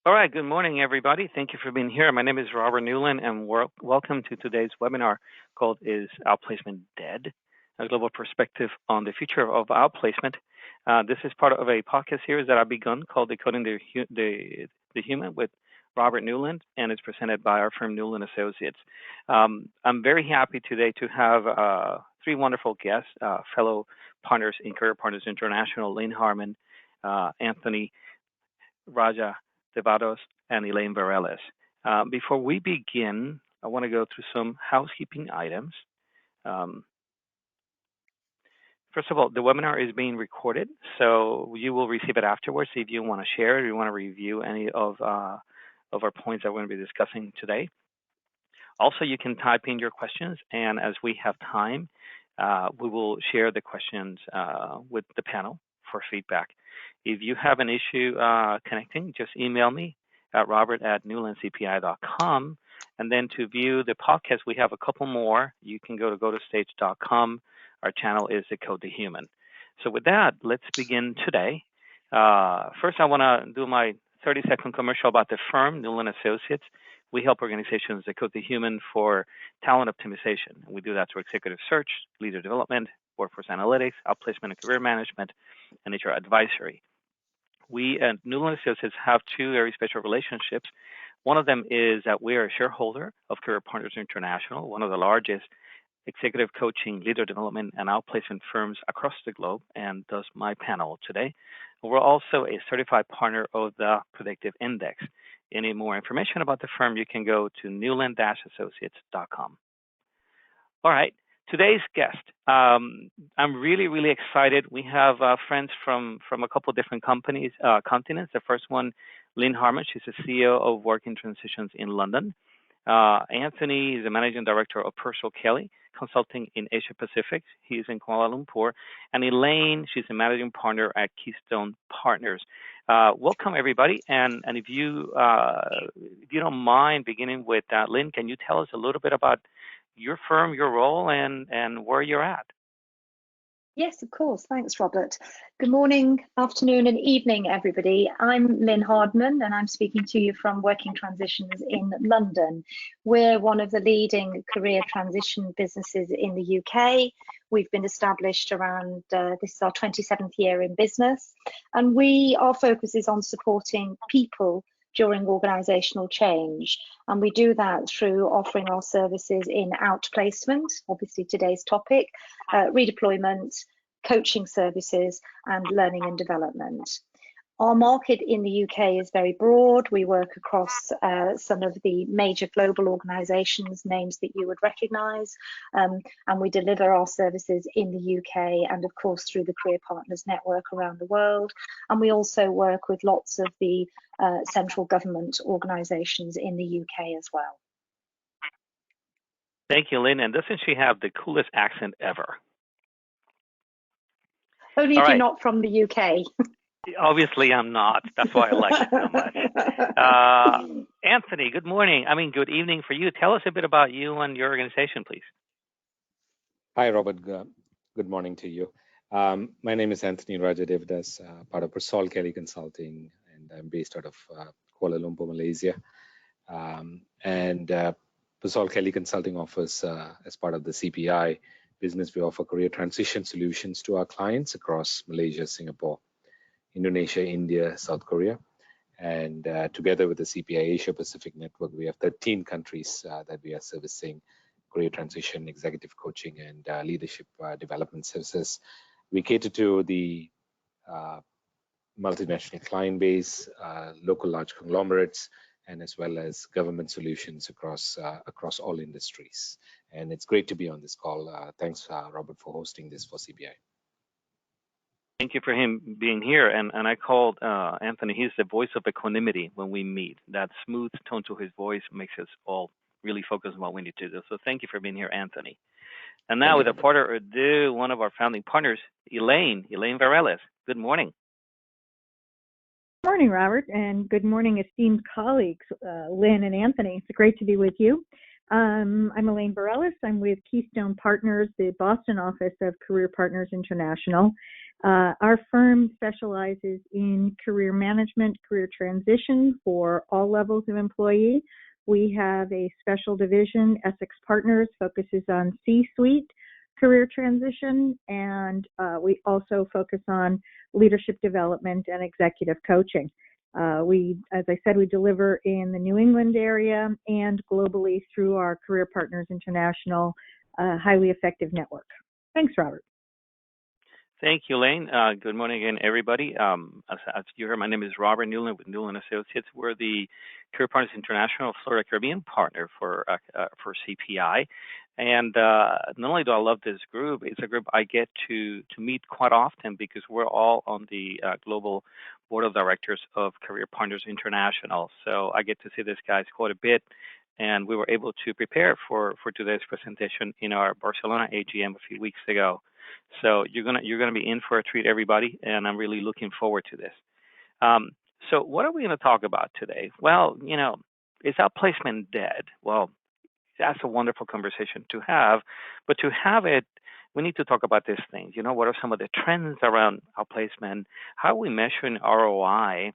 All right, good morning, everybody. Thank you for being here. My name is Robert Newland, and welcome to today's webinar called Is Outplacement Dead? A global perspective on the future of outplacement. This is part of a podcast series that I've begun called Decoding the Human with Robert Newland, and it's presented by our firm Newland Associates. I'm very happy today to have three wonderful guests, fellow partners in Career Partners International, Lynn Harmon, Anthony Raja Devados, and Elaine Vareles. Before we begin, I want to go through some housekeeping items. First of all, the webinar is being recorded, so you will receive it afterwards if you want to share it, or you want to review any of our points that we're going to be discussing today. Also, you can type in your questions, and as we have time, we will share the questions with the panel for feedback. If you have an issue connecting, just email me at robert@newlandcpi.com. And then to view the podcast, we have a couple more. You can go to gotostage.com. Our channel is Decode the Human. So with that, let's begin today. First, I want to do my 30-second commercial about the firm, Newland Associates. We help organizations decode the human for talent optimization. We do that through executive search, leader development, workforce analytics, outplacement and career management, and HR advisory. We at Newland Associates have two very special relationships. One of them is that we are a shareholder of Career Partners International, one of the largest executive coaching, leader development, and outplacement firms across the globe, and thus my panel today. We're also a certified partner of the Predictive Index. Any more information about the firm, you can go to newland-associates.com. All right. Today's guest, I'm really excited. We have friends from a couple of different companies, continents. The first one, Lynn Harmon, she's the CEO of Working Transitions in London. Anthony is the Managing Director of Purcell Kelly Consulting in Asia Pacific. He's in Kuala Lumpur. And Elaine, she's the Managing Partner at Keystone Partners. Welcome, everybody. And if you don't mind beginning with Lynn, can you tell us a little bit about your firm, your role, and where you're at? Yes, of course. Thanks, Robert. Good morning, afternoon, and evening, everybody. I'm Lynn Hardman, and I'm speaking to you from Working Transitions in London. We're one of the leading career transition businesses in the UK. We've been established around, this is our 27th year in business, and our focus is on supporting people during organisational change. And we do that through offering our services in outplacement, obviously today's topic, redeployment, coaching services, and learning and development. Our market in the UK is very broad. We work across some of the major global organisations, names that you would recognise, and we deliver our services in the UK and, of course, through the Career Partners Network around the world. And we also work with lots of the central government organisations in the UK as well. Thank you, Lynn. And doesn't she have the coolest accent ever? Only if you're not from the UK. Obviously, I'm not. That's why I like it so much. Anthony, good morning. Good evening for you. Tell us a bit about you and your organization, please. Hi, Robert. Good morning to you. My name is Anthony Raja Devadas, part of Purcell Kelly Consulting, and I'm based out of Kuala Lumpur, Malaysia. Purcell Kelly Consulting offers, as part of the CPI business, we offer career transition solutions to our clients across Malaysia, Singapore, Indonesia, India, South Korea. And together with the CPI Asia Pacific Network, we have 13 countries that we are servicing career transition, executive coaching, and leadership development services. We cater to the multinational client base, local large conglomerates, and as well as government solutions across all industries. And it's great to be on this call. Thanks, Robert, for hosting this for CPI. Thank you for him being here. And I called Anthony, he's the voice of equanimity when we meet. That smooth tone to his voice makes us all really focus on what we need to do. So thank you for being here, Anthony. And now, without further ado, one of our founding partners, Elaine Vareles. Good morning. Good morning, Robert, and good morning, esteemed colleagues, Lynn and Anthony. It's great to be with you. I'm Elaine Bareilles. I'm with Keystone Partners, the Boston office of Career Partners International. Our firm specializes in career management, career transition for all levels of employee. We have a special division, Essex Partners, focuses on C-suite career transition, and we also focus on leadership development and executive coaching. As I said, we deliver in the New England area and globally through our Career Partners International highly effective network. Thanks, Robert. Thank you, Elaine. Good morning again, everybody. As you heard, my name is Robert Newland with Newland Associates. We're the Career Partners International Florida Caribbean partner for CPI. And not only do I love this group, it's a group I get to meet quite often because we're all on the global board of directors of Career Partners International. So I get to see these guys quite a bit. And we were able to prepare for today's presentation in our Barcelona AGM a few weeks ago. So you're gonna be in for a treat, everybody, and I'm really looking forward to this. So what are we going to talk about today? Well, is outplacement dead? Well, that's a wonderful conversation to have, but to have it, we need to talk about these things. What are some of the trends around outplacement? How are we measuring ROI?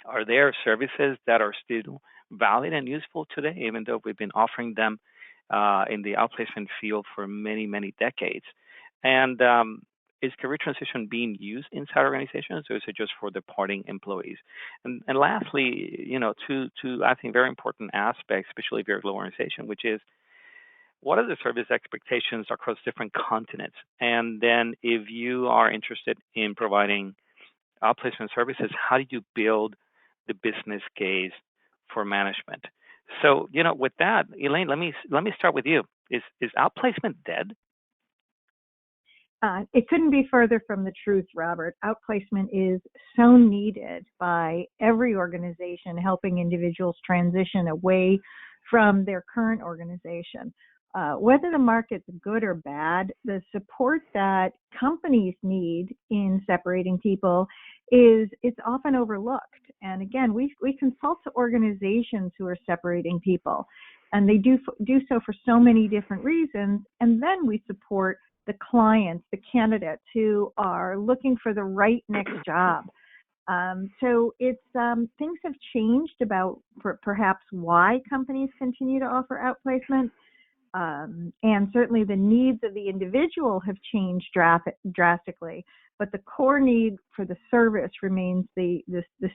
Are there services that are still valid and useful today, even though we've been offering them in the outplacement field for many, many decades? And is career transition being used inside organizations, or is it just for departing employees? And lastly, two I think very important aspects, especially if you're a global organization, which is what are the service expectations across different continents? And then if you are interested in providing outplacement services, how do you build the business case for management? So, with that, Elaine, let me start with you. Is outplacement dead? It couldn't be further from the truth, Robert. Outplacement is so needed by every organization helping individuals transition away from their current organization. Whether the market's good or bad, the support that companies need in separating people it's often overlooked. And again, we consult to organizations who are separating people, and they do so for so many different reasons. And then we support the clients, the candidates who are looking for the right next job. So it's things have changed about perhaps why companies continue to offer outplacement. And certainly the needs of the individual have changed drastically, but the core need for the service remains the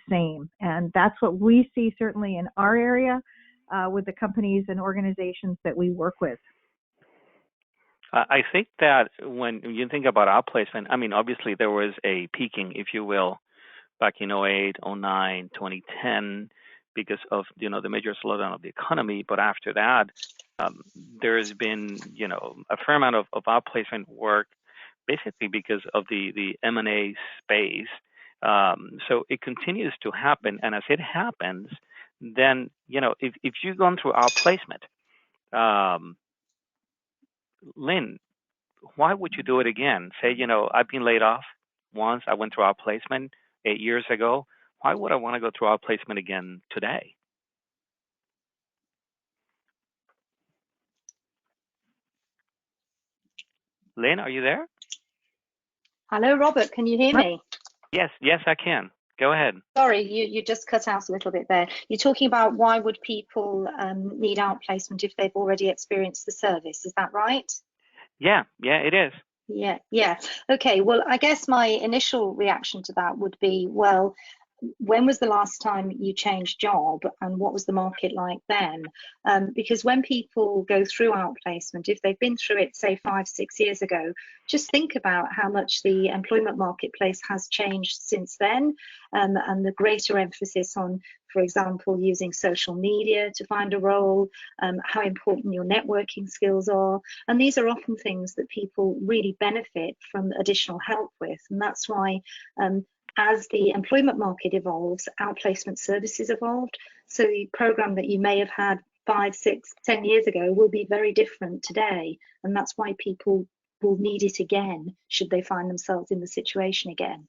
same. And that's what we see certainly in our area with the companies and organizations that we work with. I think that when you think about outplacement, obviously there was a peaking, if you will, back in 2008, 2009, 2010, because of the major slowdown of the economy. But after that, there's been a fair amount of outplacement work, basically because of the M&A space. So it continues to happen, and as it happens, then if you've gone through outplacement, Lynn, why would you do it again? Say, I've been laid off once. I went through outplacement 8 years ago. Why would I want to go through outplacement again today? Lynn, are you there? Hello, Robert. Can you hear me? Yes, I can. Go ahead. Sorry, you just cut out a little bit there. You're talking about why would people need outplacement if they've already experienced the service. Is that right? Yeah, it is. Yeah. Okay, well, I guess my initial reaction to that would be, well, when was the last time you changed job and what was the market like then? Because when people go through outplacement, if they've been through it, say 5-6 years ago, just think about how much the employment marketplace has changed since then, and the greater emphasis on, for example, using social media to find a role, how important your networking skills are. And these are often things that people really benefit from additional help with. And that's why as the employment market evolves, outplacement services evolved. So the program that you may have had 5, 6, 10 years ago will be very different today. And that's why people will need it again, should they find themselves in the situation again.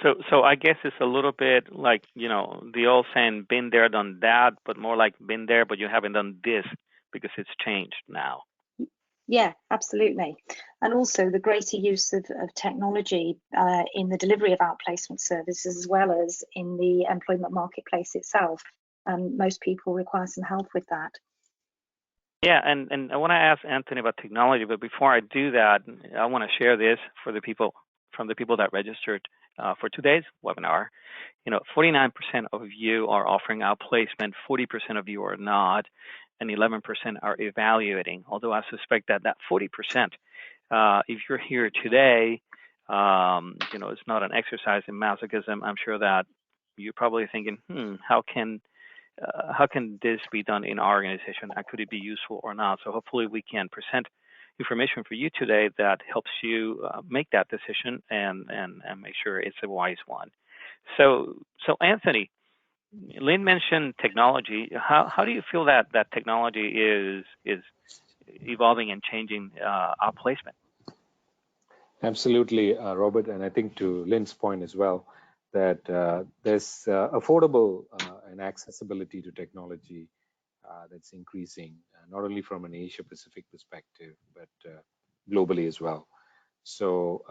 So I guess it's a little bit like, the old saying, been there, done that, but more like been there, but you haven't done this because it's changed now. Yeah, absolutely. And also the greater use of technology in the delivery of outplacement services, as well as in the employment marketplace itself. Most people require some help with that. Yeah, and I want to ask Anthony about technology, but before I do that, I want to share this for the people that registered for today's webinar. 49% of you are offering outplacement, 40% of you are not, and 11% are evaluating. Although I suspect that 40%, if you're here today, it's not an exercise in masochism. I'm sure that you're probably thinking, how can this be done in our organization? And could it be useful or not? So hopefully we can present information for you today that helps you make that decision and make sure it's a wise one. So Anthony, Lynn mentioned technology. How do you feel that technology is evolving and changing outplacement? Absolutely, Robert, and I think to Lynn's point as well, that there's affordable and accessibility to technology that's increasing, not only from an Asia Pacific perspective, but globally as well. So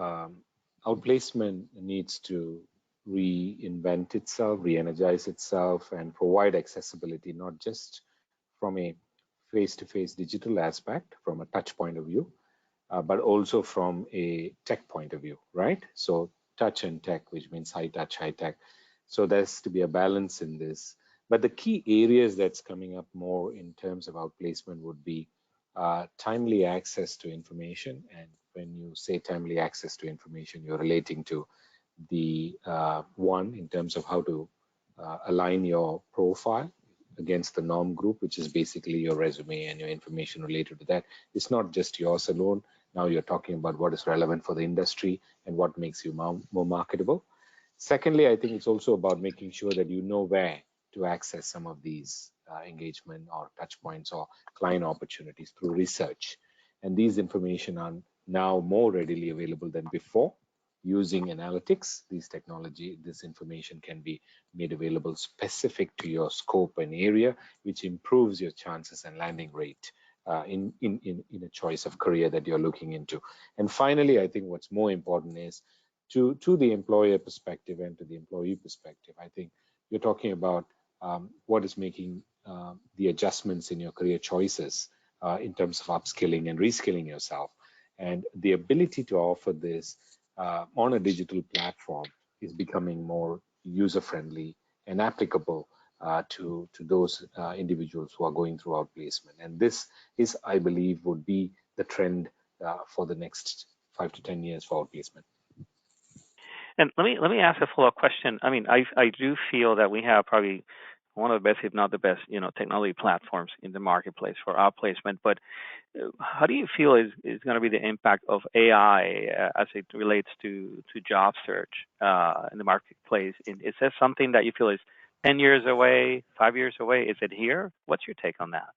outplacement needs to reinvent itself, re-energize itself, and provide accessibility, not just from a face-to-face digital aspect, from a touch point of view, but also from a tech point of view, right? So touch and tech, which means high touch, high tech. So there's to be a balance in this. But the key areas that's coming up more in terms of outplacement would be timely access to information. And when you say timely access to information, you're relating to the one in terms of how to align your profile against the norm group, which is basically your resume and your information related to that. It's not just yours alone. Now you're talking about what is relevant for the industry and what makes you more marketable. Secondly, I think it's also about making sure that you know where to access some of these engagement or touch points or client opportunities through research. And these information are now more readily available than before. Using analytics, this information can be made available specific to your scope and area, which improves your chances and landing rate in a choice of career that you're looking into. And finally, I think what's more important is to the employer perspective and to the employee perspective. I think you're talking about what is making the adjustments in your career choices in terms of upskilling and reskilling yourself. And the ability to offer this on a digital platform is becoming more user-friendly and applicable to those individuals who are going through outplacement. And this is, I believe, would be the trend for the next 5 to 10 years for outplacement. And let me ask a follow-up question. I mean, I do feel that we have probably one of the best, if not the best, technology platforms in the marketplace for outplacement. But how do you feel is going to be the impact of AI as it relates to job search in the marketplace? Is that something that you feel is 10 years away, 5 years away? Is it here? What's your take on that?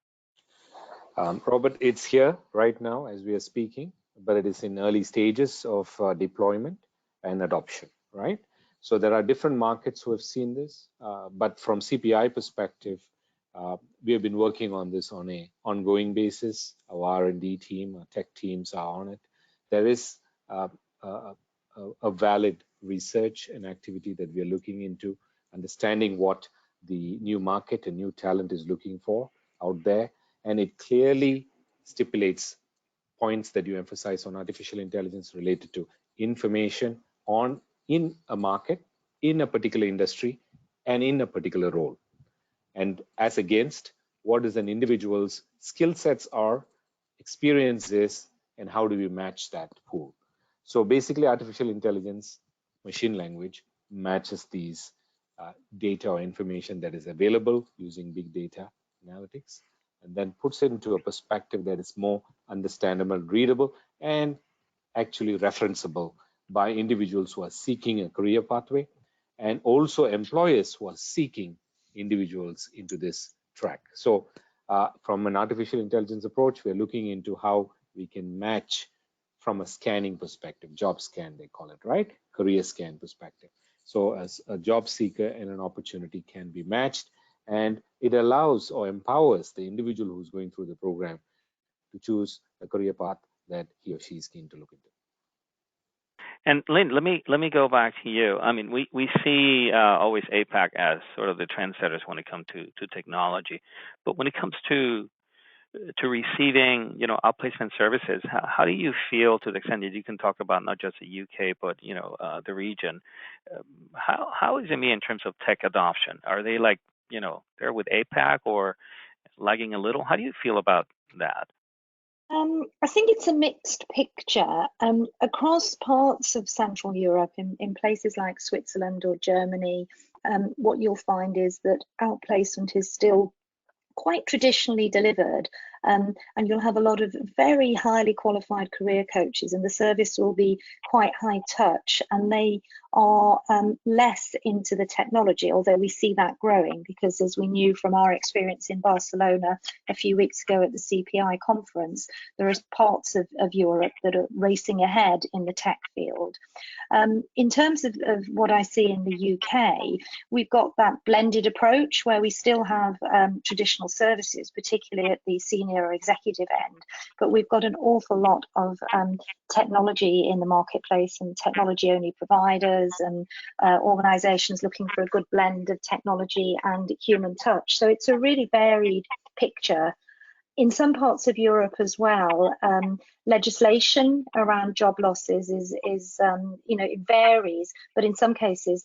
Robert, it's here right now as we are speaking, but it is in early stages of deployment and adoption, right? So there are different markets who have seen this, but from CPI perspective, we have been working on this on an ongoing basis. Our R&D team, our tech teams are on it. There is a valid research and activity that we are looking into, understanding what the new market and new talent is looking for out there. And it clearly stipulates points that you emphasize on artificial intelligence related to information in a market, in a particular industry, and in a particular role. And as against what is an individual's skill sets are, experience is, and how do we match that pool? So basically, artificial intelligence, machine language, matches these data or information that is available using big data analytics, and then puts it into a perspective that is more understandable, readable, and actually referenceable by individuals who are seeking a career pathway, and also employers who are seeking individuals into this track. So from an artificial intelligence approach, we're looking into how we can match from a scanning perspective, job scan, they call it, right? Career scan perspective. So as a job seeker and an opportunity can be matched, And it allows or empowers the individual who's going through the program to choose a career path that he or she is keen to look into. And Lynn, let me go back to you. I mean, we see always APAC as sort of the trendsetters when it comes to technology, but when it comes to receiving, outplacement services, how do you feel, to the extent that you can talk about not just the UK but the region? How is EMEA in terms of tech adoption? Are they like there with APAC or lagging a little? How do you feel about that? I think it's a mixed picture. Across parts of Central Europe, in places like Switzerland or Germany, what you'll find is that outplacement is still quite traditionally delivered, and you'll have a lot of very highly qualified career coaches, and the service will be quite high touch, and they are less into the technology, although we see that growing, because as we knew from our experience in Barcelona a few weeks ago at the CPI conference, there are parts of Europe that are racing ahead in the tech field. In terms of what I see in the UK, we've got that blended approach where we still have traditional services, particularly at the senior or executive end, but we've got an awful lot of technology in the marketplace and technology-only providers and organisations looking for a good blend of technology and human touch. So it's a really varied picture. In some parts of Europe as well, legislation around job losses is it varies, but in some cases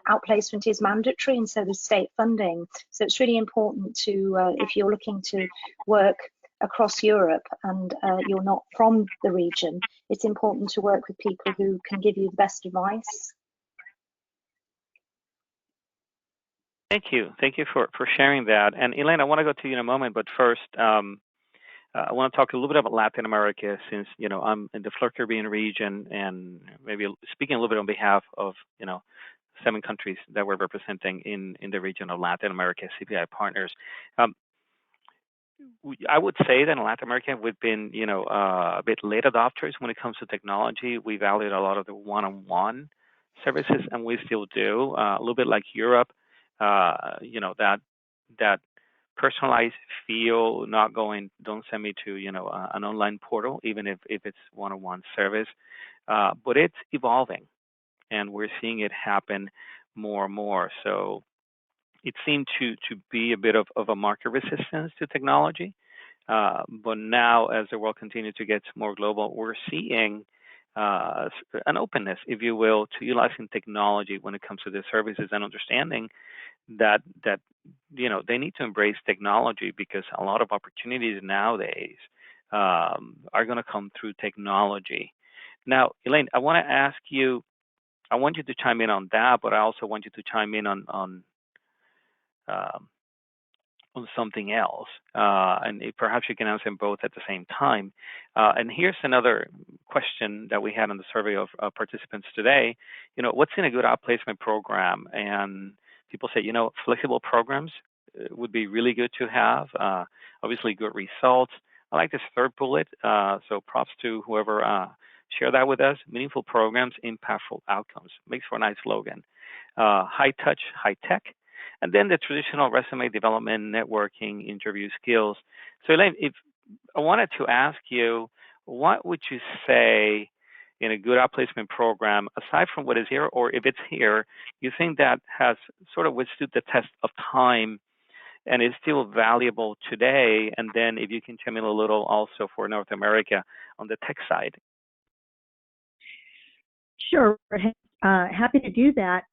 outplacement is mandatory, and so there's state funding. So it's really important to, if you're looking to work across Europe and you're not from the region, it's important to work with people who can give you the best advice. Thank you for sharing that. And Elaine, I want to go to you in a moment, but first, I want to talk a little bit about Latin America, since I'm in the Fleur Caribbean region, and maybe speaking a little bit on behalf of 7 countries that we're representing in the region of Latin America, CPI partners. I would say that in Latin America we've been a bit late adopters when it comes to technology. We valued a lot of the one-on-one services, and we still do, a little bit like Europe. That personalized feel, not going, don't send me to an online portal, even if it's one-on-one service, but it's evolving, and we're seeing it happen more and more. So it seemed to be a bit of a market resistance to technology, but now as the world continues to get more global, we're seeing an openness, if you will, to utilizing technology when it comes to the services, and understanding that they need to embrace technology, because a lot of opportunities nowadays are going to come through technology. Now, Elaine, I want to ask you, I want you to chime in on that, but I also want you to chime in on something else, and perhaps you can answer them both at the same time. And here's another question that we had on the survey of participants today. What's in a good outplacement program? And people say, flexible programs would be really good to have. Obviously, good results. I like this third bullet, so props to whoever shared that with us. Meaningful programs, impactful outcomes. Makes for a nice slogan. High touch, high tech. And then the traditional resume development, networking, interview skills. So Elaine, if I wanted to ask you, what would you say in a good outplacement program, aside from what is here, or if it's here, you think that has sort of withstood the test of time and is still valuable today? And then if you can chime in a little also for North America on the tech side. Sure, happy to do that.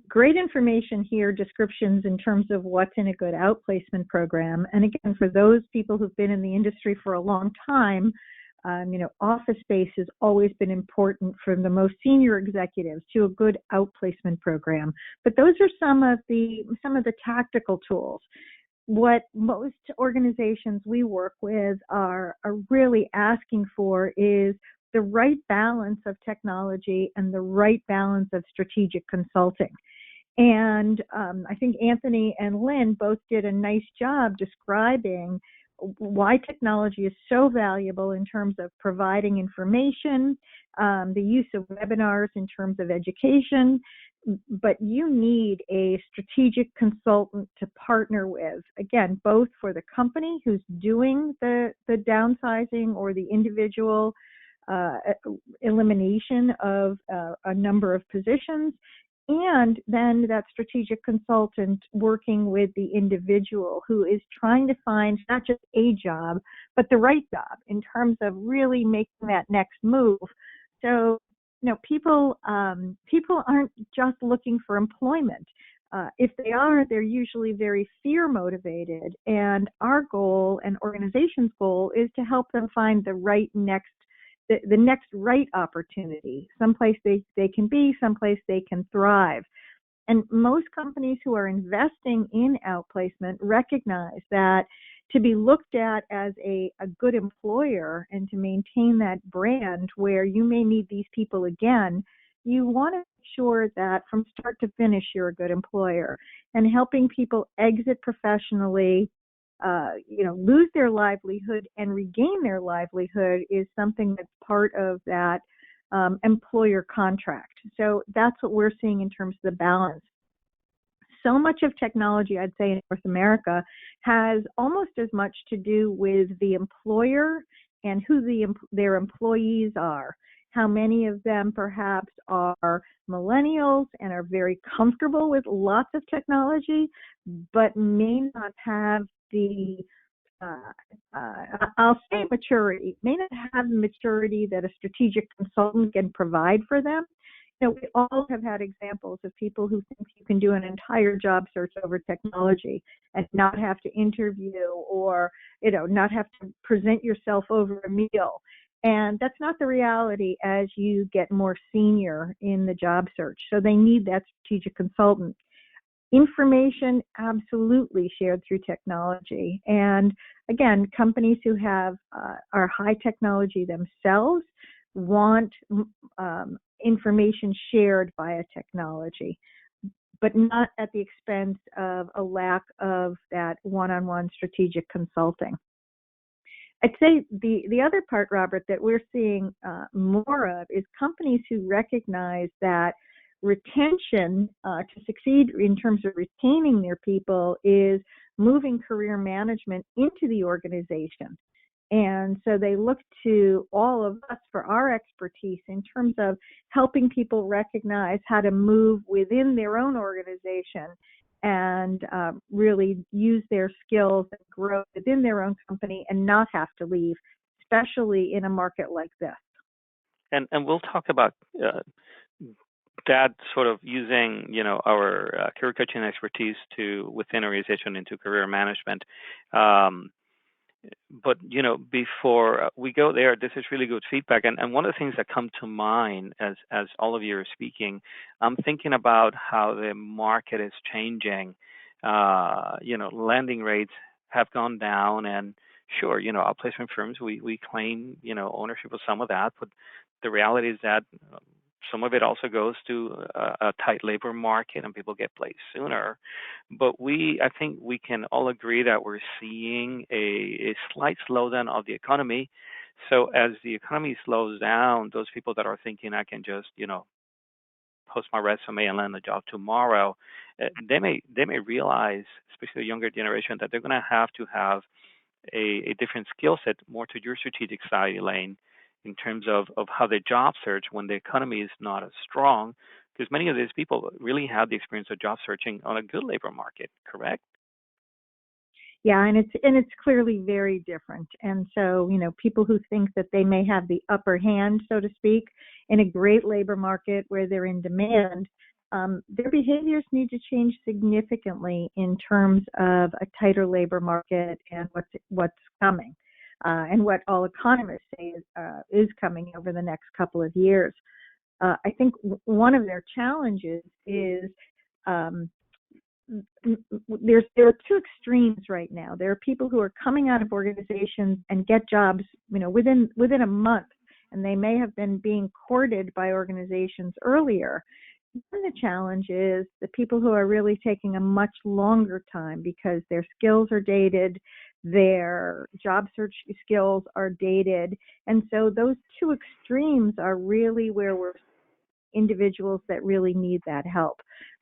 Great information here, descriptions in terms of what's in a good outplacement program. And again, for those people who've been in the industry for a long time, office space has always been important from the most senior executives to a good outplacement program. But those are some of the tactical tools. What most organizations we work with are really asking for is the right balance of technology and the right balance of strategic consulting. And I think Anthony and Lynn both did a nice job describing why technology is so valuable in terms of providing information, the use of webinars in terms of education, but you need a strategic consultant to partner with, again, both for the company who's doing the downsizing or the individual elimination of a number of positions, and then that strategic consultant working with the individual who is trying to find not just a job, but the right job in terms of really making that next move. So, people aren't just looking for employment. If they are, they're usually very fear motivated. And our goal and organization's goal is to help them find the right next right opportunity, someplace they can be, someplace they can thrive. And most companies who are investing in outplacement recognize that to be looked at as a good employer and to maintain that brand where you may need these people again, you want to make sure that from start to finish you're a good employer. And helping people exit professionally, lose their livelihood and regain their livelihood is something that's part of that employer contract. So that's what we're seeing in terms of the balance. So much of technology, I'd say, in North America has almost as much to do with the employer and who their employees are. How many of them perhaps are millennials and are very comfortable with lots of technology, but may not have the I'll say maturity, may not have the maturity that a strategic consultant can provide for them. We all have had examples of people who think you can do an entire job search over technology and not have to interview or, not have to present yourself over a meal. And that's not the reality as you get more senior in the job search. So they need that strategic consultant. Information absolutely shared through technology. And again, companies who are high technology themselves want information shared via technology, but not at the expense of a lack of that one-on-one strategic consulting. I'd say the other part, Robert, that we're seeing more of is companies who recognize that retention to succeed in terms of retaining their people is moving career management into the organization. And so they look to all of us for our expertise in terms of helping people recognize how to move within their own organization and really use their skills and grow within their own company and not have to leave, especially in a market like this. And we'll talk about that sort of using, our career coaching expertise within organization into career management. But, before we go there, this is really good feedback. And one of the things that come to mind as all of you are speaking, I'm thinking about how the market is changing. Lending rates have gone down, and sure, outplacement firms, we claim, ownership of some of that, but the reality is that some of it also goes to a tight labor market and people get placed sooner. But I think we can all agree that we're seeing a slight slowdown of the economy. So as the economy slows down, those people that are thinking I can just, post my resume and land a job tomorrow, they may realize, especially the younger generation, that they're going to have a different skill set, more to your strategic side, Elaine, in terms of how they job search when the economy is not as strong, because many of these people really have the experience of job searching on a good labor market, correct? Yeah, and it's clearly very different. And so, people who think that they may have the upper hand, so to speak, in a great labor market where they're in demand, their behaviors need to change significantly in terms of a tighter labor market and what's coming. And what all economists say is coming over the next couple of years. I think one of their challenges is there are two extremes right now. There are people who are coming out of organizations and get jobs, within a month, and they may have been being courted by organizations earlier. And the challenge is the people who are really taking a much longer time because their skills are dated, their job search skills are dated. And so those two extremes are really where we're individuals that really need that help.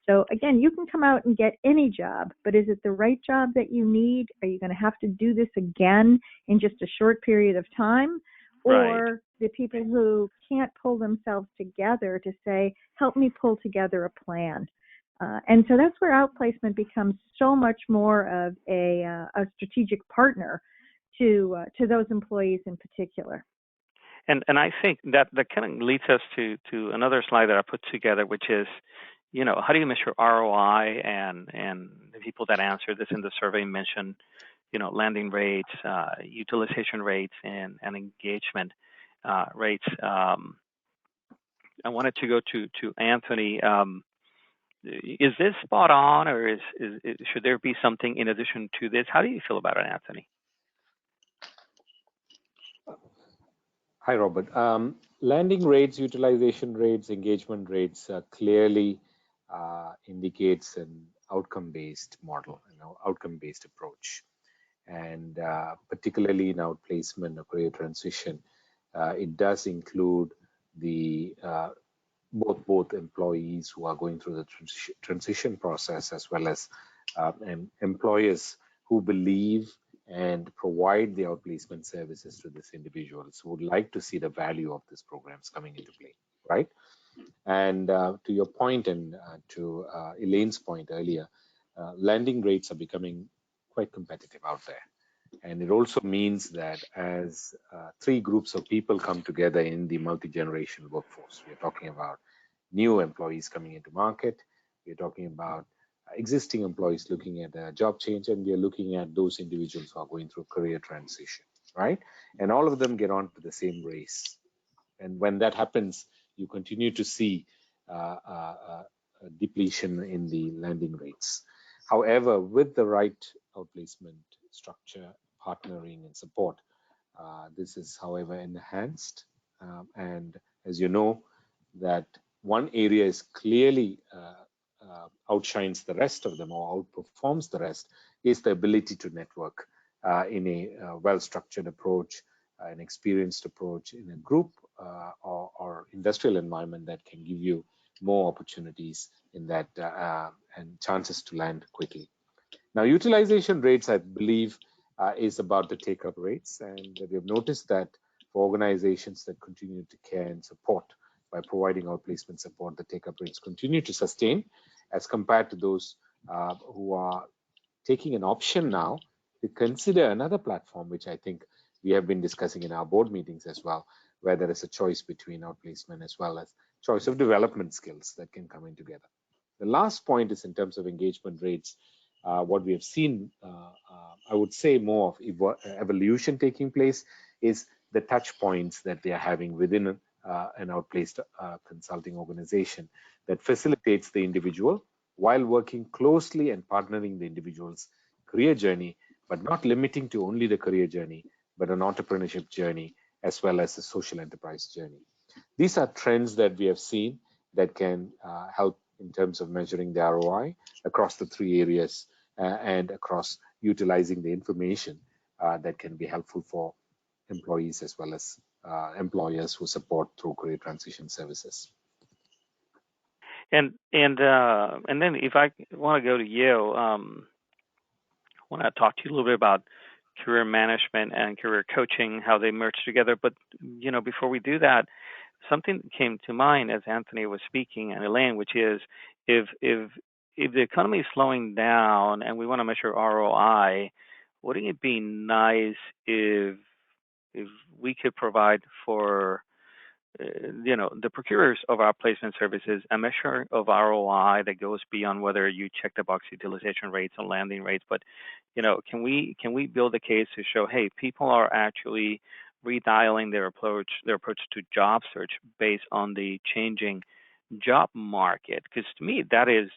So again, you can come out and get any job, but is it the right job that you need? Are you going to have to do this again in just a short period of time? Right. Or the people who can't pull themselves together to say, help me pull together a plan. And so that's where outplacement becomes so much more of a strategic partner to those employees in particular. And I think that kind of leads us to another slide that I put together, which is, how do you measure ROI? And the people that answered this in the survey mentioned, landing rates, utilization rates, and engagement rates. I wanted to go to Anthony. Is this spot on, or is should there be something in addition to this? How do you feel about it, Anthony? Hi, Robert. Landing rates, utilization rates, engagement rates clearly indicates an outcome-based model, outcome-based approach. And particularly in outplacement or career transition, it does include the both employees who are going through the transition process, as well as employers who believe and provide the outplacement services to these individuals who would like to see the value of these programs coming into play, right? And to your point, and to Elaine's point earlier, landing rates are becoming quite competitive out there. And it also means that as three groups of people come together in the multi-generational workforce, we're talking about new employees coming into market, we're talking about existing employees looking at a job change, and we're looking at those individuals who are going through career transition, right? And all of them get onto the same race. And when that happens, you continue to see a depletion in the landing rates. However, with the right outplacement structure, partnering, and support, this is, however, enhanced. And as you know, that one area is clearly outshines the rest of them or outperforms the rest is the ability to network in a well-structured approach, an experienced approach in a group or industrial environment that can give you more opportunities in that and chances to land quickly. Now, utilization rates, I believe, is about the take-up rates, and we have noticed that for organizations that continue to care and support by providing outplacement support, the take-up rates continue to sustain as compared to those who are taking an option now to consider another platform, which I think we have been discussing in our board meetings as well, where there is a choice between outplacement as well as choice of development skills that can come in together. The last point is in terms of engagement rates. What we have seen, I would say more of evolution taking place is the touch points that they are having within an outplaced consulting organization that facilitates the individual while working closely and partnering the individual's career journey, but not limiting to only the career journey, but an entrepreneurship journey as well as a social enterprise journey. These are trends that we have seen that can help in terms of measuring the ROI across the three areas and across utilizing the information that can be helpful for employees as well as employers who support through career transition services. And then if I want to go to you, I want to talk to you a little bit about career management and career coaching, how they merge together. But before we do that, something came to mind as Anthony was speaking and Elaine, which is if the economy is slowing down and we want to measure ROI, wouldn't it be nice if we could provide for the procurers of our placement services a measure of ROI that goes beyond whether you check the box utilization rates and landing rates, but can we build a case to show, hey, people are actually redialing their approach to job search based on the changing job market? Because to me that is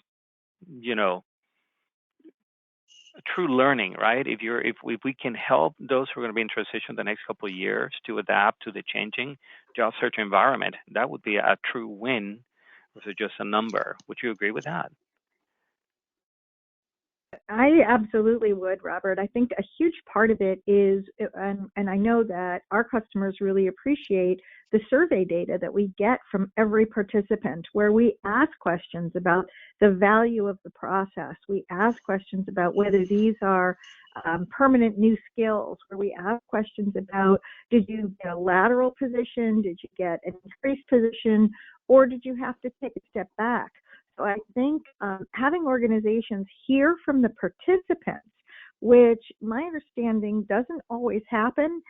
true learning, right? If we can help those who are going to be in transition the next couple of years to adapt to the changing job search environment, that would be a true win versus just a number. Would you agree with that? I absolutely would, Robert. I think a huge part of it is, and I know that our customers really appreciate the survey data that we get from every participant, where we ask questions about the value of the process. We ask questions about whether these are permanent new skills, where we ask questions about, did you get a lateral position? Did you get an increased position? Or did you have to take a step back? So I think having organizations hear from the participants, which my understanding doesn't always happen.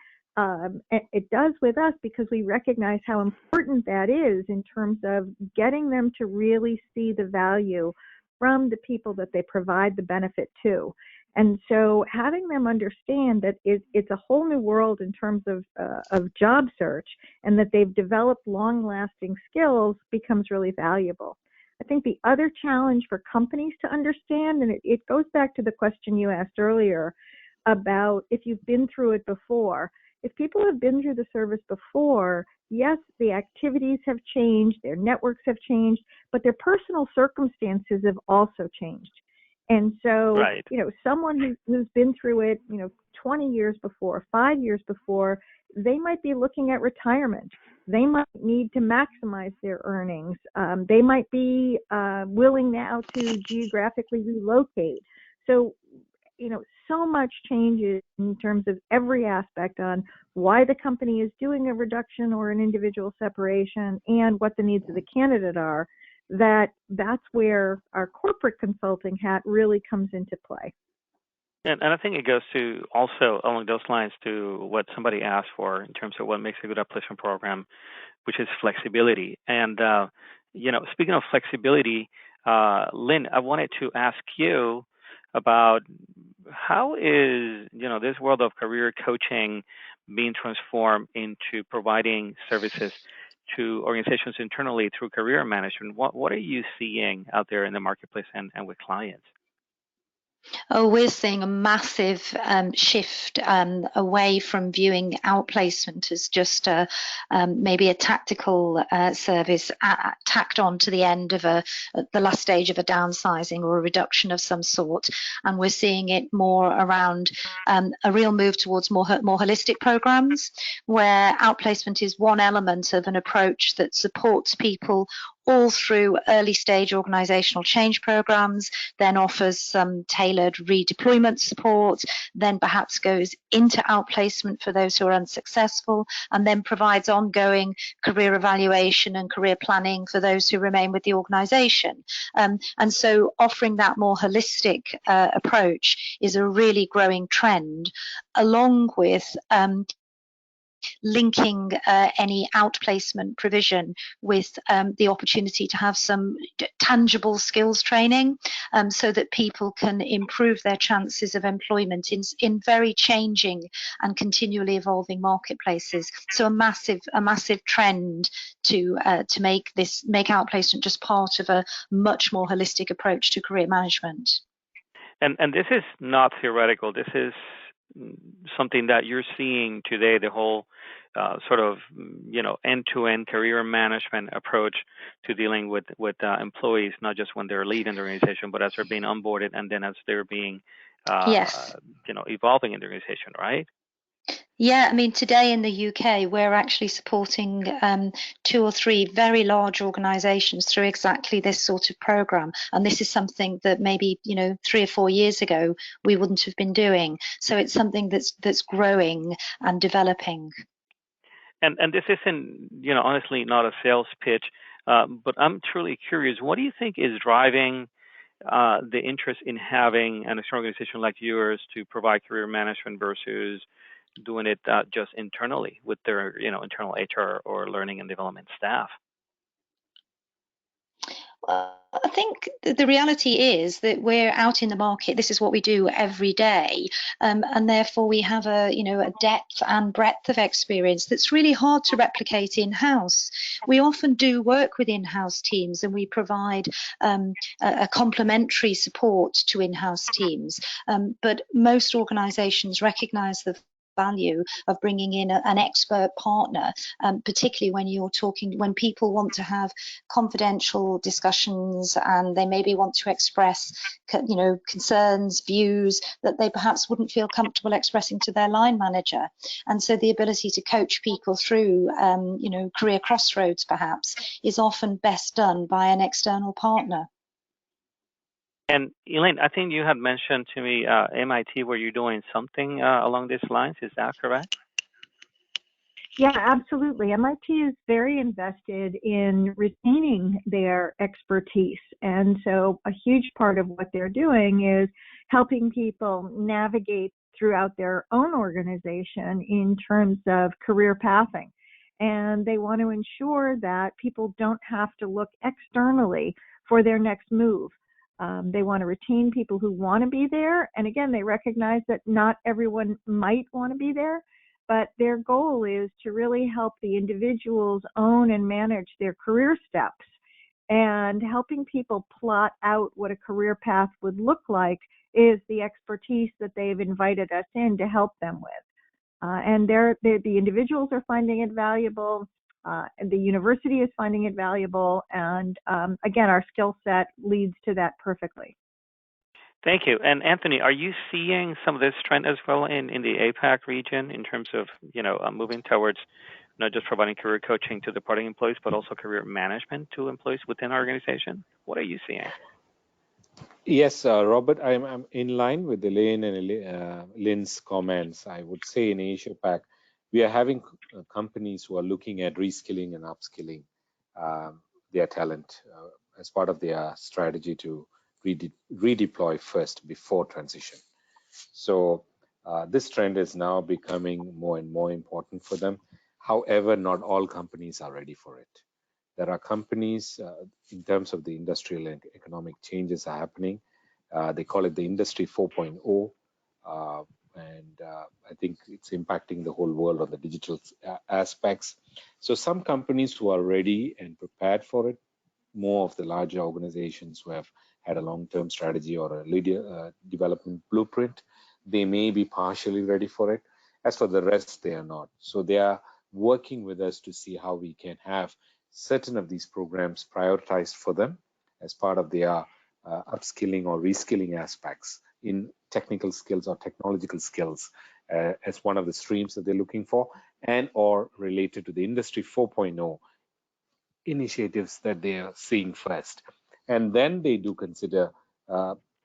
It does with us because we recognize how important that is in terms of getting them to really see the value from the people that they provide the benefit to. And so having them understand that it's a whole new world in terms of job search, and that they've developed long-lasting skills becomes really valuable. I think the other challenge for companies to understand, and it goes back to the question you asked earlier about if you've been through it before. If people have been through the service before, yes, the activities have changed, their networks have changed, but their personal circumstances have also changed. And so, right. Someone who's been through it, 20 years before, 5 years before, they might be looking at retirement. They might need to maximize their earnings. They might be willing now to geographically relocate. So, so much changes in terms of every aspect on why the company is doing a reduction or an individual separation and what the needs of the candidate are, that's where our corporate consulting hat really comes into play. And I think it goes to also along those lines to what somebody asked for in terms of what makes a good upplacement program, which is flexibility. And, speaking of flexibility, Lynn, I wanted to ask you about how is, this world of career coaching being transformed into providing services to organizations internally through career management. What are you seeing out there in the marketplace and with clients? Oh, we're seeing a massive shift away from viewing outplacement as just maybe a tactical service tacked on to the end of the last stage of a downsizing or a reduction of some sort. And we're seeing it more around a real move towards more holistic programs, where outplacement is one element of an approach that supports people all through early stage organizational change programs, then offers some tailored redeployment support, then perhaps goes into outplacement for those who are unsuccessful, and then provides ongoing career evaluation and career planning for those who remain with the organization. And so offering that more holistic approach is a really growing trend, along with linking any outplacement provision with the opportunity to have some tangible skills training, so that people can improve their chances of employment in very changing and continually evolving marketplaces. So a massive trend to make outplacement just part of a much more holistic approach to career management. And this is not theoretical. This is something that you're seeing today, the whole sort of, end-to-end career management approach to dealing with employees, not just when they're leading the organization, but as they're being onboarded and then as they're being, yes. Evolving in the organization, right? Yeah, I mean, today in the UK, we're actually supporting 2 or 3 very large organisations through exactly this sort of programme. And this is something that maybe, 3 or 4 years ago, we wouldn't have been doing. So it's something that's growing and developing. And this isn't, honestly, not a sales pitch, but I'm truly curious. What do you think is driving the interest in having an external organization like yours to provide career management versus doing it just internally with their, internal HR or learning and development staff? I think the reality is that we're out in the market. This is what we do every day, and therefore we have a depth and breadth of experience that's really hard to replicate in-house. We often do work with in-house teams, and we provide a complementary support to in-house teams. But most organisations recognise the value of bringing in an expert partner, particularly when people want to have confidential discussions and they maybe want to express, concerns, views that they perhaps wouldn't feel comfortable expressing to their line manager. And so the ability to coach people through, career crossroads perhaps is often best done by an external partner. And Elaine, I think you had mentioned to me MIT, where you're doing something along these lines. Is that correct? Yeah, absolutely. MIT is very invested in retaining their expertise. And so a huge part of what they're doing is helping people navigate throughout their own organization in terms of career pathing. And they want to ensure that people don't have to look externally for their next move. They want to retain people who want to be there. And again, they recognize that not everyone might want to be there, but their goal is to really help the individuals own and manage their career steps. And helping people plot out what a career path would look like is the expertise that they've invited us in to help them with. And the individuals are finding it valuable. The university is finding it valuable, and again, our skill set leads to that perfectly. Thank you. And Anthony, are you seeing some of this trend as well in the APAC region in terms of moving towards not just providing career coaching to departing employees, but also career management to employees within our organization? What are you seeing? Yes, Robert, I'm in line with Elaine and Lynn's comments. I would say in Asia Pac, we are having companies who are looking at reskilling and upskilling their talent as part of their strategy to redeploy first before transition. So this trend is now becoming more and more important for them. However, not all companies are ready for it. There are companies in terms of the industrial and economic changes are happening. They call it the Industry 4.0. And I think it's impacting the whole world on the digital aspects. So some companies who are ready and prepared for it, more of the larger organizations who have had a long-term strategy or a leader development blueprint, they may be partially ready for it. As for the rest, they are not. So they are working with us to see how we can have certain of these programs prioritized for them as part of their upskilling or reskilling aspects in technical skills or technological skills as one of the streams that they're looking for, and or related to the Industry 4.0 initiatives that they are seeing first. And then they do consider,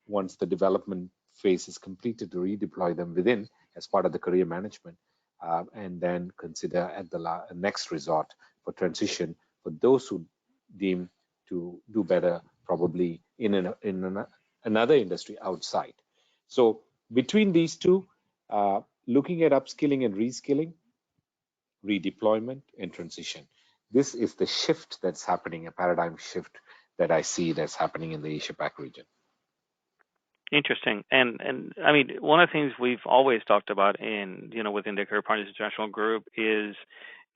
once the development phase is completed, to redeploy them within as part of the career management, and then consider at the next resort for transition for those who deem to do better probably in another industry outside. So between these two, looking at upskilling and reskilling, redeployment and transition, this is the shift that's happening, a paradigm shift that I see that's happening in the Asia Pac region. Interesting. And I mean, one of the things we've always talked about within the Career Partners International Group is,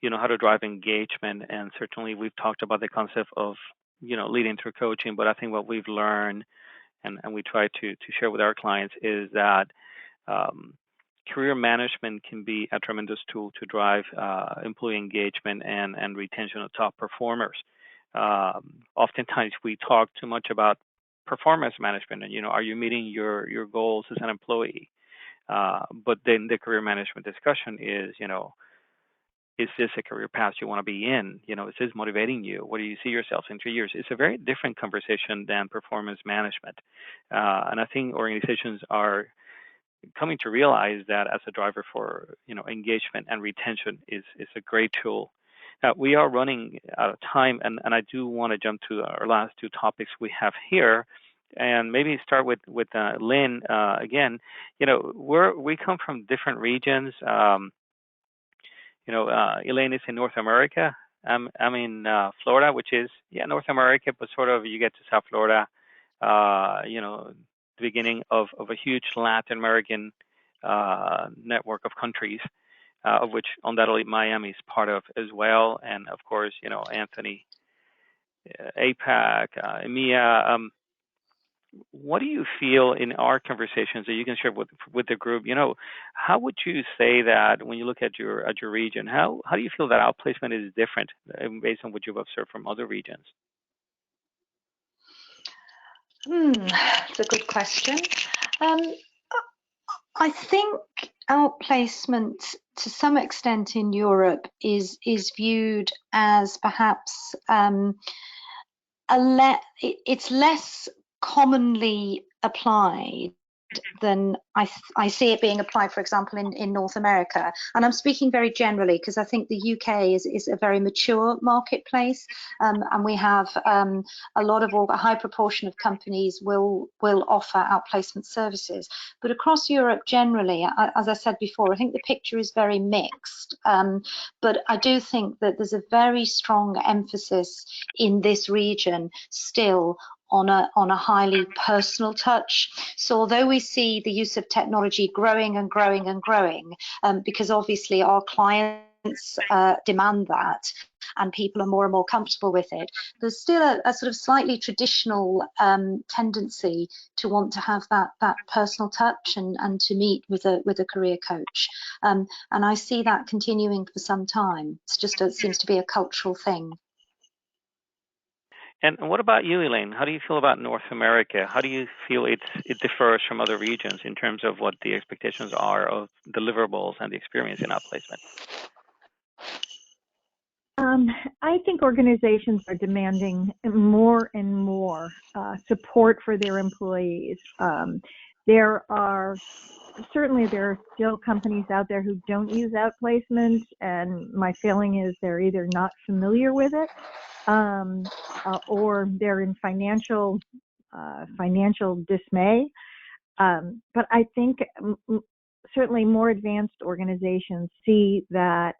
how to drive engagement. And certainly we've talked about the concept of, leading through coaching. But I think what we've learned and we try to share with our clients is that career management can be a tremendous tool to drive employee engagement and retention of top performers. Oftentimes we talk too much about performance management and, are you meeting your goals as an employee? But then the career management discussion is, is this a career path you want to be in? Is this motivating you? Where do you see yourself in 3 years? It's a very different conversation than performance management. And I think organizations are coming to realize that as a driver for, engagement and retention is a great tool. Now, we are running out of time, and I do want to jump to our last two topics we have here, and maybe start with Lynn again. We come from different regions. Elaine is in North America. I'm in Florida, which is North America, but sort of you get to South Florida. The beginning of a huge Latin American network of countries, of which undoubtedly Miami is part of as well, and of course, Anthony, APAC, EMEA. what do you feel in our conversations that you can share with the group? How would you say that when you look at your region, how do you feel that outplacement is different based on what you've observed from other regions? That's a good question. I think outplacement, to some extent in Europe, is viewed as perhaps it's less commonly applied than I see it being applied, for example, in North America. And I'm speaking very generally because I think the UK is a very mature marketplace, and we have a high proportion of companies will offer outplacement services. But across Europe generally, as I said before, I think the picture is very mixed. But I do think that there's a very strong emphasis in this region still on a highly personal touch. So although we see the use of technology growing and growing and growing, because obviously our clients demand that, and people are more and more comfortable with it, there's still a sort of slightly traditional tendency to want to have that personal touch and to meet with a career coach. And I see that continuing for some time. It seems to be a cultural thing. And what about you, Elaine? How do you feel about North America? How do you feel it differs from other regions in terms of what the expectations are of deliverables and the experience in outplacement? I think organizations are demanding more and more support for their employees. There are still companies out there who don't use outplacement, and my feeling is they're either not familiar with it, or they're in financial dismay. But I think certainly more advanced organizations see that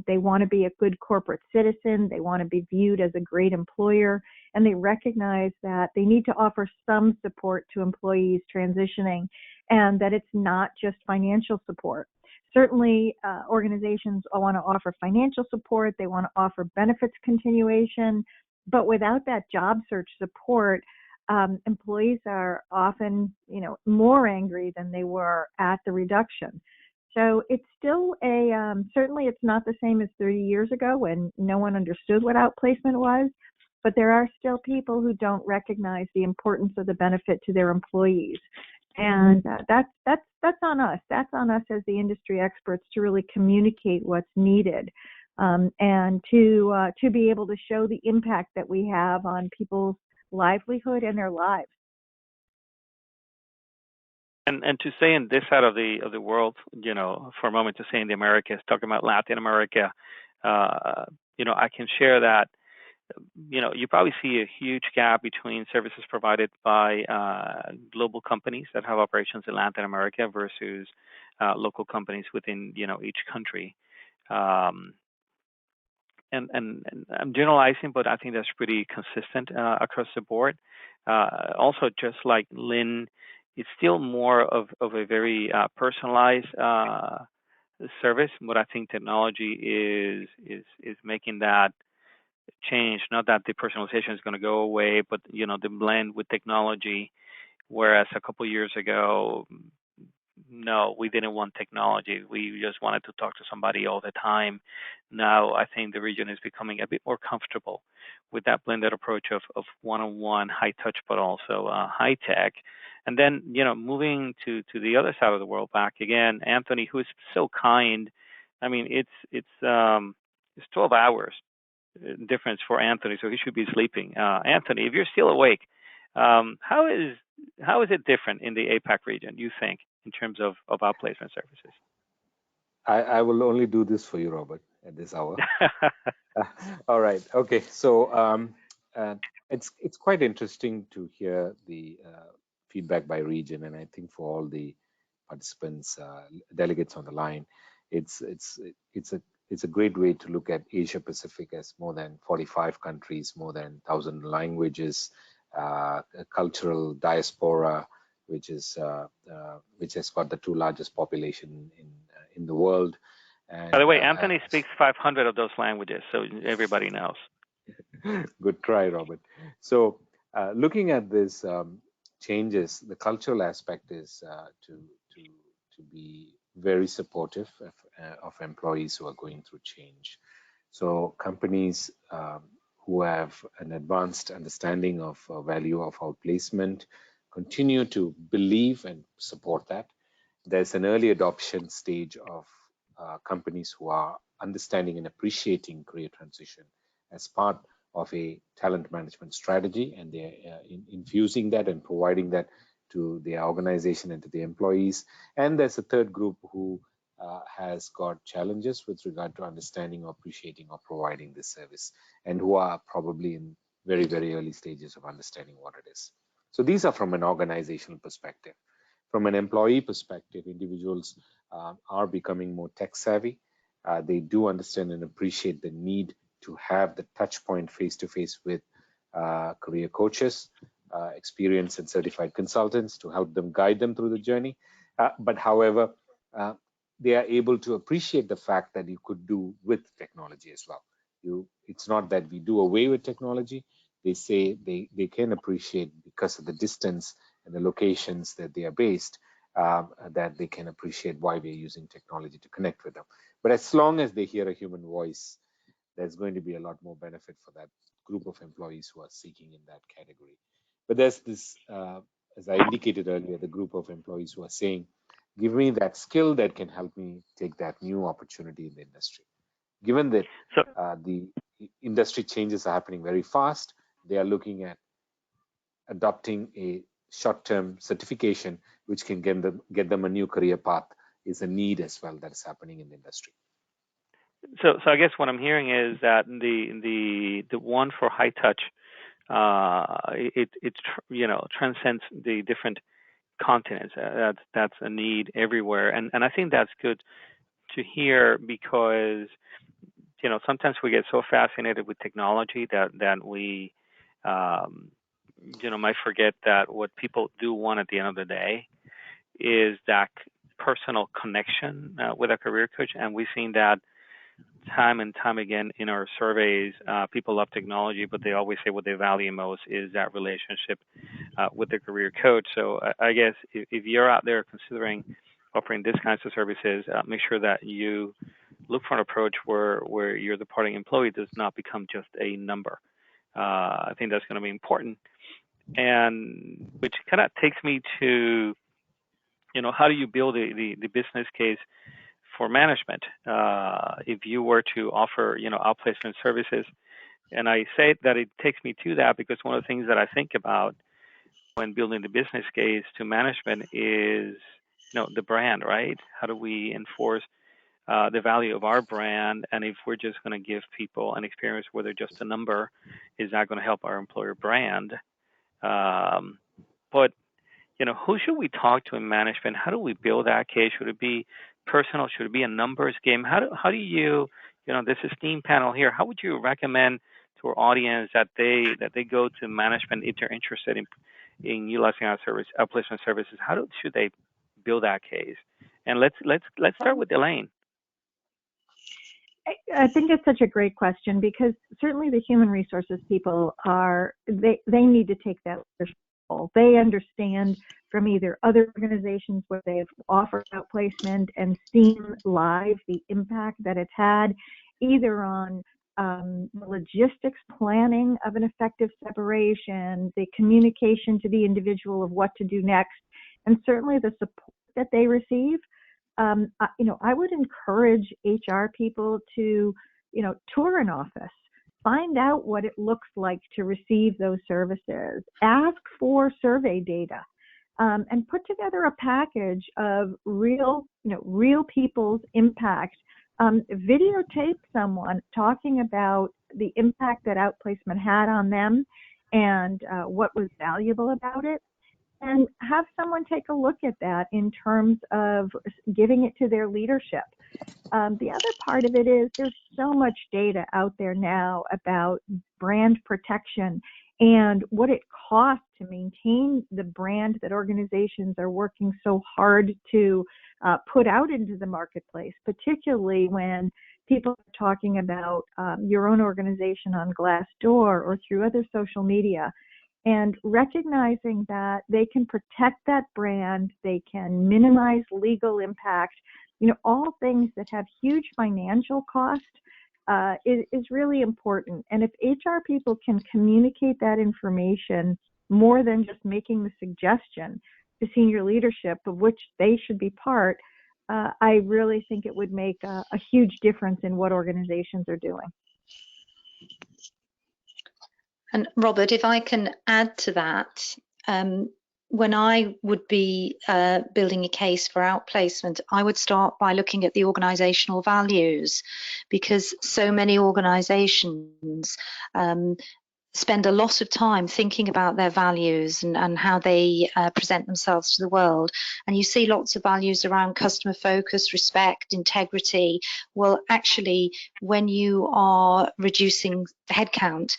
they want to be a good corporate citizen, they want to be viewed as a great employer, and they recognize that they need to offer some support to employees transitioning, and that it's not just financial support. Certainly, organizations want to offer financial support, they want to offer benefits continuation, but without that job search support, employees are often, more angry than they were at the reduction. So it's still certainly it's not the same as 30 years ago when no one understood what outplacement was, but there are still people who don't recognize the importance of the benefit to their employees. And that's on us. That's on us as the industry experts to really communicate what's needed, and to be able to show the impact that we have on people's livelihood and their lives. And to say in this side of the world, for a moment to say in the Americas, talking about Latin America, I can share that, you probably see a huge gap between services provided by global companies that have operations in Latin America versus local companies within, each country. And I'm generalizing, but I think that's pretty consistent across the board. Also, just like Lynn, it's still more of a very personalized service. But I think technology is making that change. Not that the personalization is going to go away, but the blend with technology. Whereas a couple of years ago, no, we didn't want technology. We just wanted to talk to somebody all the time. Now I think the region is becoming a bit more comfortable with that blended approach of one-on-one, high touch, but also high tech. And then, moving to the other side of the world, back again, Anthony, who is so kind. I mean, it's 12 hours difference for Anthony, so he should be sleeping. Anthony, if you're still awake, how is it different in the APAC region, you think, in terms of outplacement services? I will only do this for you, Robert, at this hour. All right. Okay. So it's quite interesting to hear the feedback by region, and I think for all the participants, delegates on the line, it's a great way to look at Asia Pacific as more than 45 countries, more than 1,000 languages, a cultural diaspora, which has got the 2 largest population in the world. And, by the way, Anthony speaks 500 of those languages, so everybody knows. Good try, Robert. So looking at this, changes, the cultural aspect is to be very supportive of employees who are going through change. So companies who have an advanced understanding of value of outplacement continue to believe and support that. There's an early adoption stage of companies who are understanding and appreciating career transition as part of a talent management strategy, and they're infusing that and providing that to the organization and to the employees. And there's a third group who has got challenges with regard to understanding or appreciating or providing this service, and who are probably in very, very early stages of understanding what it is. So these are from an organizational perspective. From an employee perspective, individuals are becoming more tech savvy. They do understand and appreciate the need to have the touch point face-to-face with career coaches, experienced and certified consultants to help them guide them through the journey. But however, they are able to appreciate the fact that you could do with technology as well. It's not that we do away with technology. They say they can appreciate, because of the distance and the locations that they are based, that they can appreciate why we're using technology to connect with them. But as long as they hear a human voice, there's going to be a lot more benefit for that group of employees who are seeking in that category. But there's this, as I indicated earlier, the group of employees who are saying, give me that skill that can help me take that new opportunity in the industry. Given that the industry changes are happening very fast, they are looking at adopting a short-term certification which can get them a new career path is a need as well that is happening in the industry. So I guess what I'm hearing is that the one for high touch, it transcends the different continents. That's a need everywhere, and I think that's good to hear, because sometimes we get so fascinated with technology that we might forget that what people do want at the end of the day is that personal connection with a career coach. And we've seen that time and time again in our surveys. People love technology, but they always say what they value most is that relationship with the career coach. So I guess if you're out there considering offering these kinds of services, make sure that you look for an approach where your departing employee does not become just a number. I think that's going to be important. And which kind of takes me to, how do you build the business case for management if you were to offer, outplacement services? And I say that it takes me to that because one of the things that I think about when building the business case to management is, the brand, right? How do we enforce the value of our brand? And if we're just going to give people an experience where they're just a number, is that going to help our employer brand? But who should we talk to in management? How do we build that case? Should it be personal? Should it be a numbers game? How do you, this esteemed panel here, how would you recommend to our audience that they go to management if they're interested in utilizing our service, outplacement services? Should they build that case? And let's start with Elaine. I think it's such a great question, because certainly the human resources people they need to take that leadership role. They understand from either other organizations where they've offered outplacement and seen live the impact that it's had, either on the logistics planning of an effective separation, the communication to the individual of what to do next, and certainly the support that they receive. I would encourage HR people to, tour an office, find out what it looks like to receive those services, ask for survey data, and put together a package of real people's impact. Videotape someone talking about the impact that outplacement had on them and what was valuable about it. And have someone take a look at that in terms of giving it to their leadership. The other part of it is there's so much data out there now about brand protection and what it costs to maintain the brand that organizations are working so hard to put out into the marketplace, particularly when people are talking about your own organization on Glassdoor or through other social media. and recognizing that they can protect that brand, they can minimize legal impact, all things that have huge financial cost is really important. And if HR people can communicate that information more than just making the suggestion to senior leadership of which they should be part, I really think it would make a huge difference in what organizations are doing. And Robert, if I can add to that, when I would be building a case for outplacement, I would start by looking at the organizational values, because so many organizations spend a lot of time thinking about their values and how they present themselves to the world. And you see lots of values around customer focus, respect, integrity. Well, actually, when you are reducing headcount,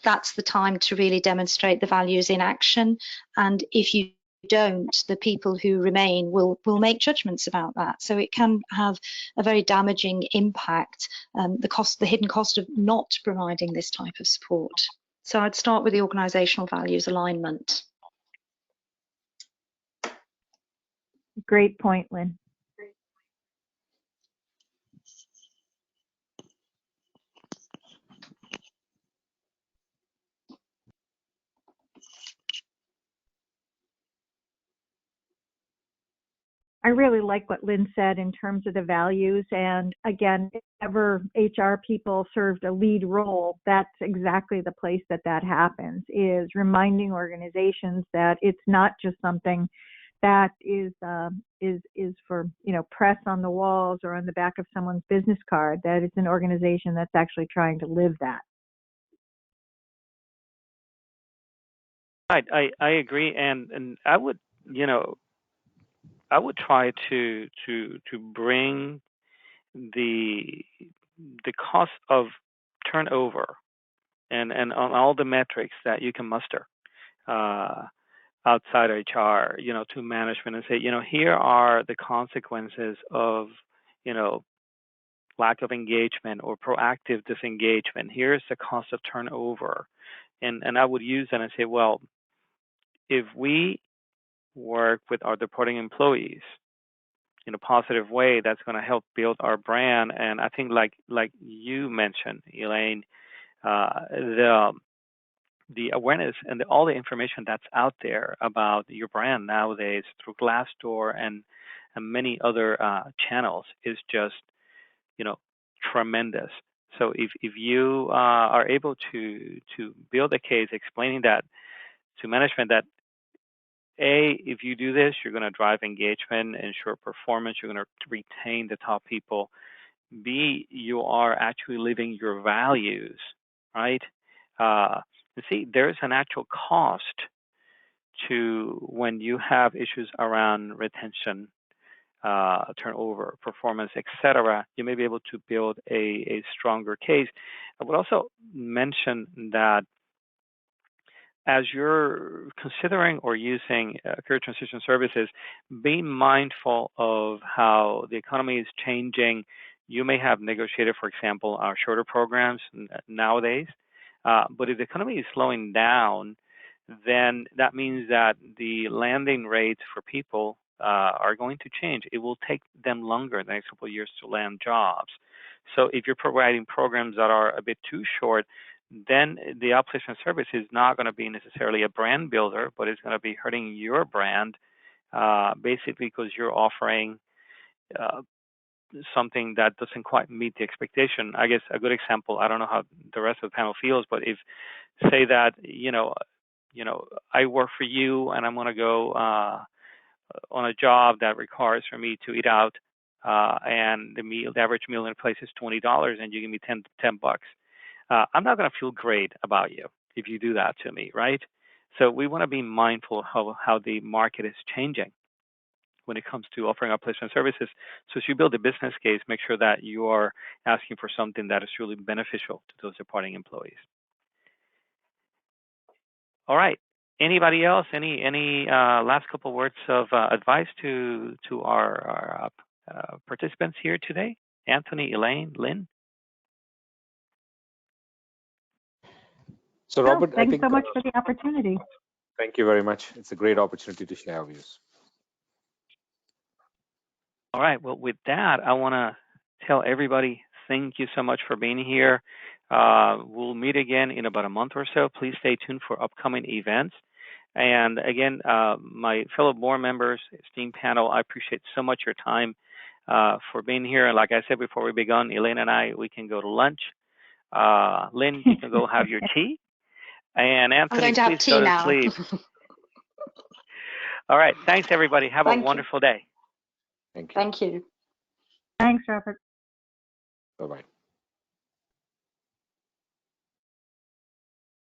that's the time to really demonstrate the values in action. And if you don't, the people who remain will make judgments about that. So it can have a very damaging impact, the hidden cost of not providing this type of support. So I'd start with the organizational values alignment. Great point, Lynn. I really like what Lynn said in terms of the values. And again, if ever HR people served a lead role, that's exactly the place that happens, is reminding organizations that it's not just something that is for, press on the walls or on the back of someone's business card, that it's an organization that's actually trying to live that. I agree, and I would, I would try to bring the cost of turnover and on all the metrics that you can muster outside HR, to management, and say, here are the consequences of, lack of engagement or proactive disengagement. Here's the cost of turnover, and I would use that and say, well, if we work with our departing employees in a positive way, that's going to help build our brand. And I think, like you mentioned, Elaine, the awareness and all the information that's out there about your brand nowadays through Glassdoor and many other channels is just, tremendous. So if you are able to build a case explaining that to management, that A, if you do this, you're going to drive engagement, ensure performance, you're going to retain the top people. B, you are actually living your values, right? You see, there's an actual cost to when you have issues around retention, turnover, performance, etc. You may be able to build a stronger case. I would also mention that as you're considering or using career transition services, be mindful of how the economy is changing. You may have negotiated, for example, our shorter programs nowadays, but if the economy is slowing down, then that means that the landing rates for people are going to change. It will take them longer the next couple of years to land jobs. So if you're providing programs that are a bit too short, then the outplacement service is not going to be necessarily a brand builder, but it's going to be hurting your brand, basically because you're offering something that doesn't quite meet the expectation. I guess a good example, I don't know how the rest of the panel feels, but if say that, I work for you and I'm going to go on a job that requires for me to eat out, and the average meal in a place is $20, and you give me 10 bucks. I'm not going to feel great about you if you do that to me, right? So we want to be mindful of how the market is changing when it comes to offering outplacement services. So as you build a business case, make sure that you are asking for something that is really beneficial to those departing employees. All right. Anybody else? Any last couple words of advice to our participants here today? Anthony, Elaine, Lynn? So, Robert, thanks so much for the opportunity. Thank you very much. It's a great opportunity to share our views. All right. Well, with that, I want to tell everybody thank you so much for being here. We'll meet again in about a month or so. Please stay tuned for upcoming events. And again, my fellow board members, esteemed panel, I appreciate so much your time for being here. And like I said before we began, Elaine and I, we can go to lunch. Lynn, you can go have your tea. And Anthony, I'm going to have tea go to now. sleep. All right. Thanks, everybody. Have a wonderful day. Thank you. Thank you. Thanks, Robert. Bye-bye.